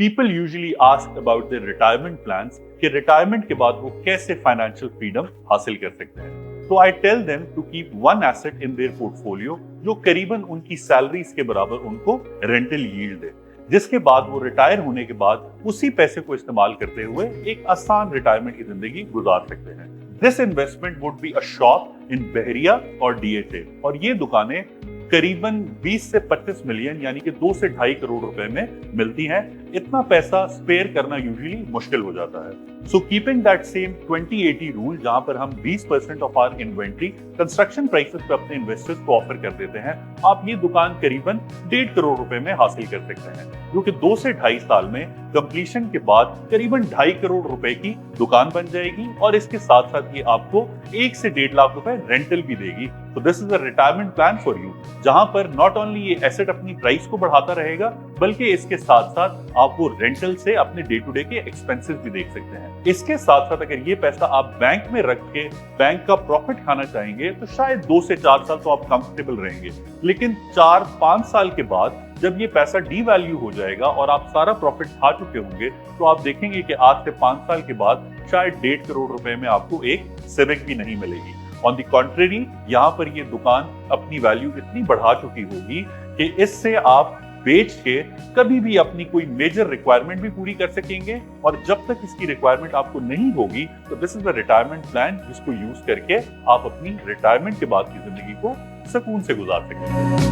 People usually ask about their retirement plans कि retirement के बाद वो कैसे फाइनेंशियल फ्रीडम हासिल कर सकते हैं। तो I tell them to keep one asset in their portfolio जो करीबन उनकी सैलरीज के बराबर उनको रेंटल यील्ड दे, जिसके बाद वो रिटायर होने के बाद उसी पैसे को इस्तेमाल करते हुए एक आसान रिटायरमेंट की जिंदगी गुजार सकते हैं। This investment would be a shop in Bahria और डीएचए, और ये दुकानें करीबन 20 से 25 मिलियन यानी कि 2 से 2.5 करोड़ रुपए में मिलती हैं। इतना पैसा स्पेयर करना यूजुअली मुश्किल हो जाता है। So keeping that same 20-80 rule, जहां पर हम 20% of our inventory construction prices पे अपने इन्वेस्टर्स को ऑफर कर देते हैं, आप ये दुकान करीबन 1.5 करोड़ रुपए में हासिल कर सकते हैं, जो कि 2 से 2.5 साल में कंप्लीशन के बाद करीबन 2.5 करोड़ रुपए की दुकान बन जाएगी, और इसके साथ साथ ये आपको 1 से 1.5 लाख रुपए रेंटल भी देगी। तो this is a retirement plan for you, जहां पर नॉट ओनली ये एसेट अपनी प्राइस को बढ़ाता रहेगा, बल्कि इसके साथ साथ आप वो रेंटल से अपने डे टू डे के एक्सपेंसेस भी देख सकते हैं। इसके साथ साथ अगर ये पैसा आप बैंक में रख के बैंक का प्रॉफिट खाना चाहेंगे तो शायद 2 से 4 साल तो आप कंफर्टेबल रहेंगे, लेकिन 4-5 साल के बाद जब ये पैसा डीवैल्यू हो जाएगा और आप सारा प्रॉफिट खा चुके होंगे, तो आप देखेंगे कि आज से 5 साल के बाद शायद 1.5 करोड़ रुपए में आपको एक सिविक भी नहीं मिलेगी। ऑन द कॉन्ट्रेरी, यहाँ पर ये दुकान अपनी वैल्यू इतनी बढ़ा चुकी होगी कि इससे आप बेच के कभी भी अपनी कोई मेजर रिक्वायरमेंट भी पूरी कर सकेंगे, और जब तक इसकी रिक्वायरमेंट आपको नहीं होगी तो this is a retirement plan जिसको यूज करके आप अपनी रिटायरमेंट के बाद की जिंदगी को सुकून से गुजार सकेंगे।